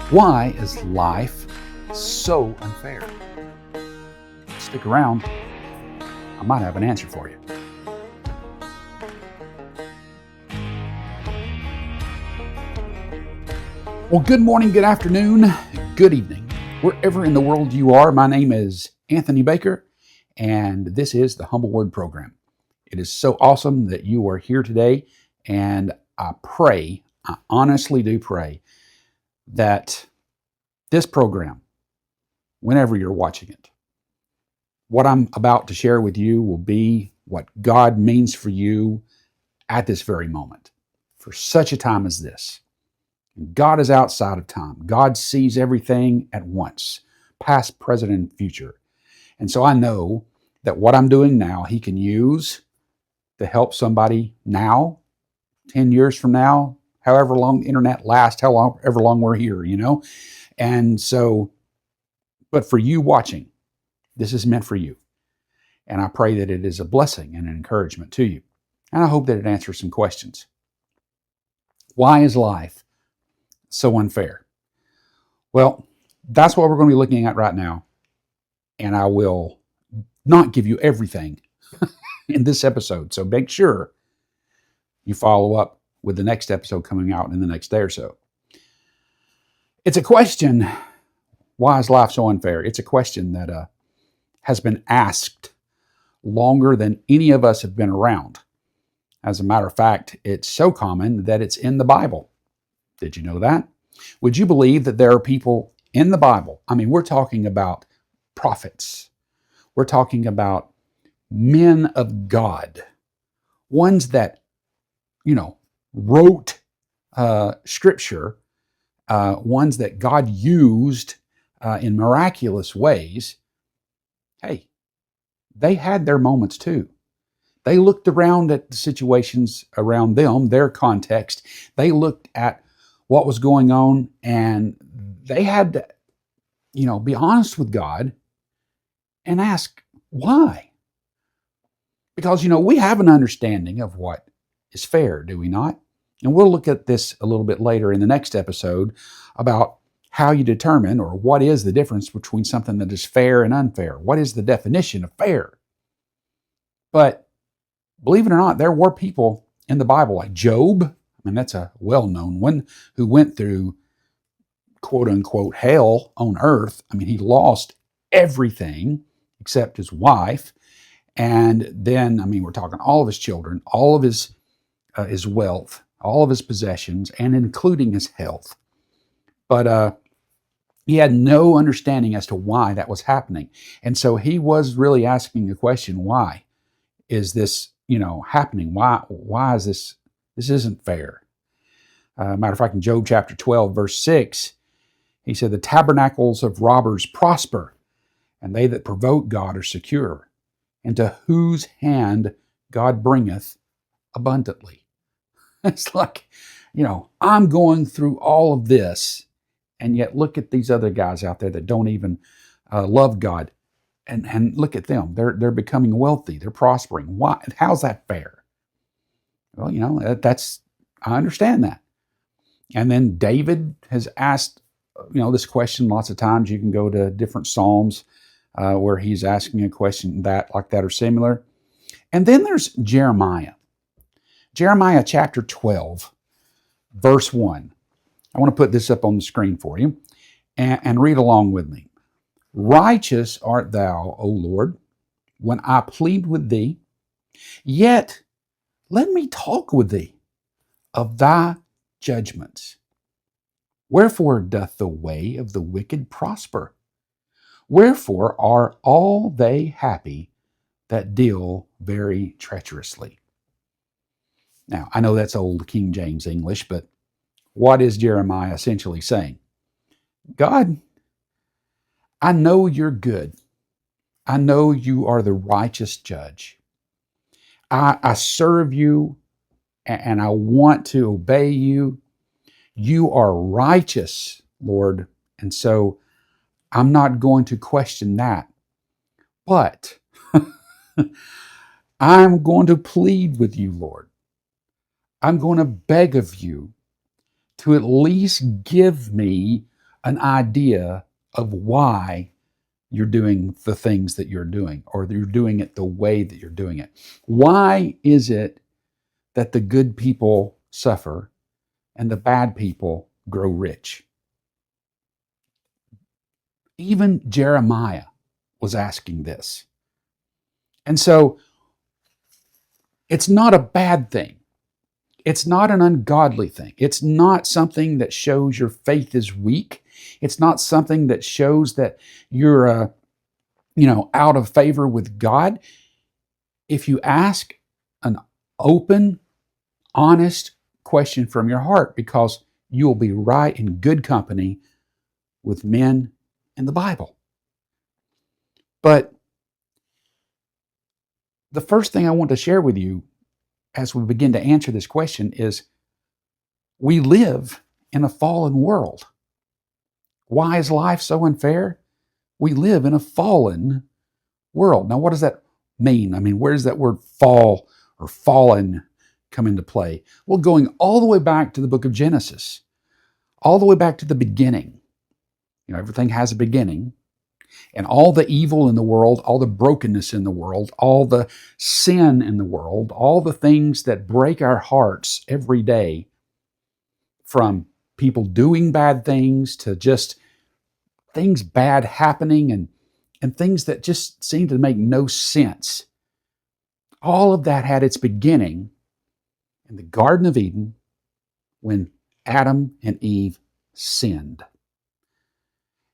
Why is life so unfair? Stick around. I might have an answer for you. Well, good morning, good afternoon, good evening, wherever in the world you are. My name is Anthony Baker, and this is the Humble Word Program. It is so awesome that you are here today, and I honestly do pray, that this program, whenever you're watching it, what I'm about to share with you will be what God means for you at this very moment, for such a time as this. God is outside of time. God sees everything at once, past, present, and future. And so I know that what I'm doing now, He can use to help somebody now, 10 years from now, however long the internet lasts, however long we're here, And so, but for you watching, this is meant for you. And I pray that it is a blessing and an encouragement to you. And I hope that it answers some questions. Why is life so unfair? Well, that's what we're going to be looking at right now. And I will not give you everything in this episode. So make sure you follow up with the next episode coming out in the next day or so. It's a question, why is life so unfair? It's a question that has been asked longer than any of us have been around. As a matter of fact, it's so common that it's in the Bible. Did you know that? Would you believe that there are people in the Bible? I mean, we're talking about prophets. We're talking about men of God, ones that, wrote scripture, ones that God used in miraculous ways. Hey, they had their moments too. They looked around at the situations around them, their context. They looked at what was going on, and they had to, be honest with God and ask why. Because, we have an understanding of what is fair, do we not? And we'll look at this a little bit later in the next episode about how you determine, or what is the difference between something that is fair and unfair. What is the definition of fair? But believe it or not, there were people in the Bible like Job. I mean, that's a well-known one, who went through quote unquote hell on earth. I mean, he lost everything except his wife. And then, we're talking all of his children, all of his wealth, all of his possessions, and including his health. But he had no understanding as to why that was happening. And so he was really asking the question, why is this, happening? Why is this? This isn't fair. Matter of fact, in Job chapter 12, verse 6, he said, the tabernacles of robbers prosper, and they that provoke God are secure, into whose hand God bringeth abundantly. It's like, I'm going through all of this, and yet look at these other guys out there that don't even love God, and look at them. They're becoming wealthy. They're prospering. Why? How's that fair? Well, I understand that. And then David has asked, this question lots of times. You can go to different Psalms where he's asking a question like that or similar. And then there's Jeremiah. Jeremiah chapter 12, verse 1. I want to put this up on the screen for you and read along with me. Righteous art thou, O Lord, when I plead with thee, yet let me talk with thee of thy judgments. Wherefore doth the way of the wicked prosper? Wherefore are all they happy that deal very treacherously? Now, I know that's old King James English, but what is Jeremiah essentially saying? God, I know you're good. I know you are the righteous judge. I serve you and I want to obey you. You are righteous, Lord. And so I'm not going to question that. But I'm going to plead with you, Lord. I'm going to beg of you to at least give me an idea of why you're doing the things that you're doing, or you're doing it the way that you're doing it. Why is it that the good people suffer and the bad people grow rich? Even Jeremiah was asking this. And so it's not a bad thing. It's not an ungodly thing. It's not something that shows your faith is weak. It's not something that shows that you're out of favor with God. If you ask an open, honest question from your heart, because you will be right in good company with men in the Bible. But the first thing I want to share with you as we begin to answer this question is, we live in a fallen world. Why is life so unfair? We live in a fallen world. Now, what does that mean? I mean, where does that word fall or fallen come into play? Well, going all the way back to the book of Genesis, all the way back to the beginning. Everything has a beginning. And all the evil in the world, all the brokenness in the world, all the sin in the world, all the things that break our hearts every day, from people doing bad things to just things bad happening and things that just seem to make no sense. All of that had its beginning in the Garden of Eden when Adam and Eve sinned.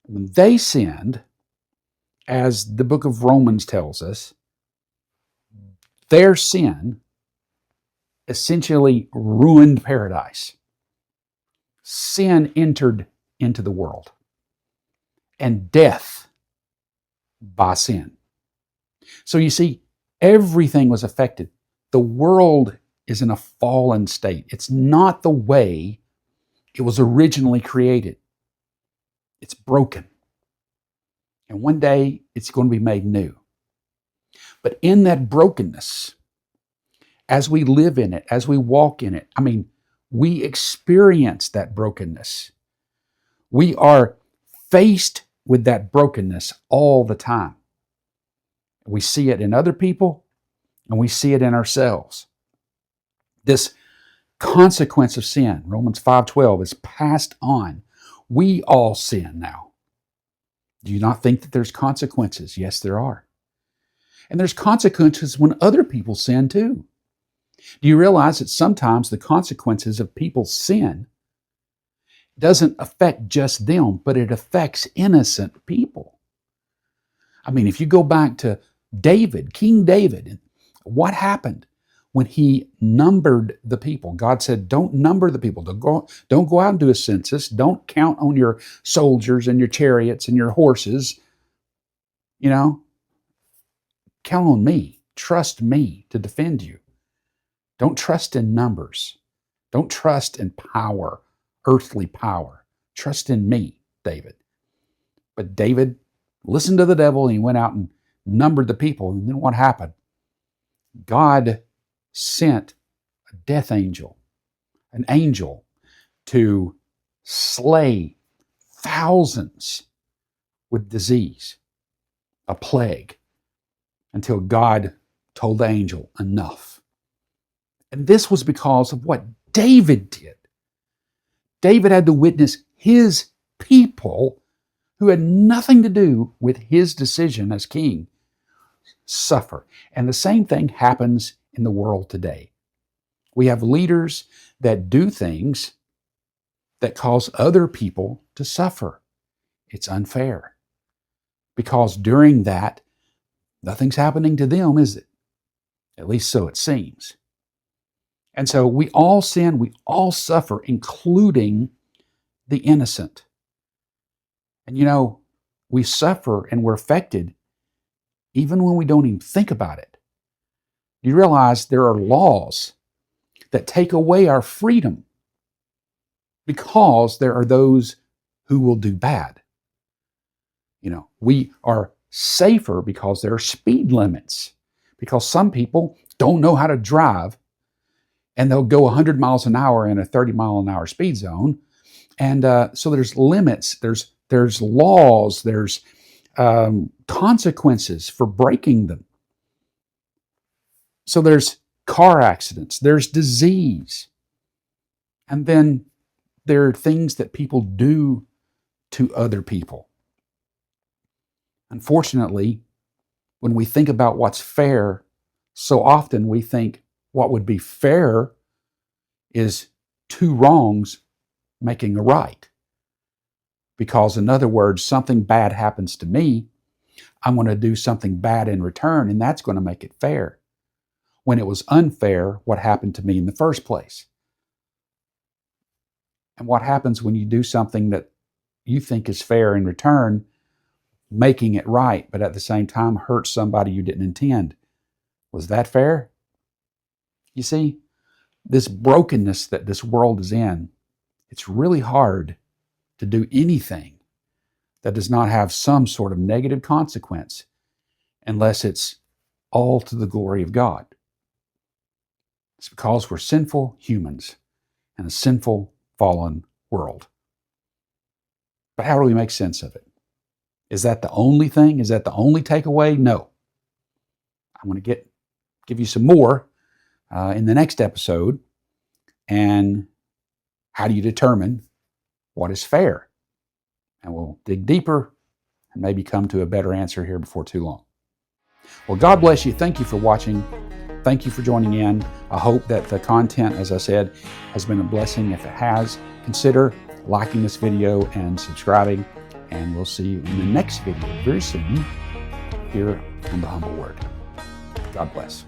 When they sinned, as the book of Romans tells us, their sin essentially ruined paradise. Sin entered into the world, and death by sin. So you see, everything was affected. The world is in a fallen state. It's not the way it was originally created. It's broken. And one day it's going to be made new. But in that brokenness, as we live in it, as we walk in it, we experience that brokenness. We are faced with that brokenness all the time. We see it in other people, and we see it in ourselves. This consequence of sin, Romans 5:12, is passed on. We all sin now. Do you not think that there's consequences? Yes, there are. And there's consequences when other people sin too. Do you realize that sometimes the consequences of people's sin doesn't affect just them, but it affects innocent people? If you go back to David, King David, what happened when he numbered the people? God said, don't number the people. Don't go out and do a census. Don't count on your soldiers and your chariots and your horses. Count on me. Trust me to defend you. Don't trust in numbers. Don't trust in power, earthly power. Trust in me, David. But David listened to the devil, and he went out and numbered the people. And then what happened? God sent a death angel, an angel, to slay thousands with disease, a plague, until God told the angel, enough. And this was because of what David did. David had to witness his people, who had nothing to do with his decision as king, suffer. And the same thing happens in the world today. We have leaders that do things that cause other people to suffer. It's unfair, because during that, nothing's happening to them, is it? At least so it seems. And so we all sin, we all suffer, including the innocent. And we suffer and we're affected even when we don't even think about it. You realize there are laws that take away our freedom because there are those who will do bad. We are safer because there are speed limits, because some people don't know how to drive, and they'll go 100 miles an hour in a 30 mile an hour speed zone, And so there's limits, there's laws, there's consequences for breaking them. So there's car accidents, there's disease, and then there are things that people do to other people. Unfortunately, when we think about what's fair, so often we think what would be fair is two wrongs making a right. Because, in other words, something bad happens to me, I'm going to do something bad in return, and that's going to make it fair. When it was unfair, what happened to me in the first place? And what happens when you do something that you think is fair in return, making it right, but at the same time hurts somebody you didn't intend? Was that fair? You see, this brokenness that this world is in, it's really hard to do anything that does not have some sort of negative consequence unless it's all to the glory of God. It's because we're sinful humans in a sinful, fallen world. But how do we make sense of it? Is that the only thing? Is that the only takeaway? No. I'm going to give you some more in the next episode. And how do you determine what is fair? And we'll dig deeper and maybe come to a better answer here before too long. Well, God bless you. Thank you for watching. Thank you for joining in. I hope that the content, as I said, has been a blessing. If it has, consider liking this video and subscribing. And we'll see you in the next video very soon here on The Humble Word. God bless.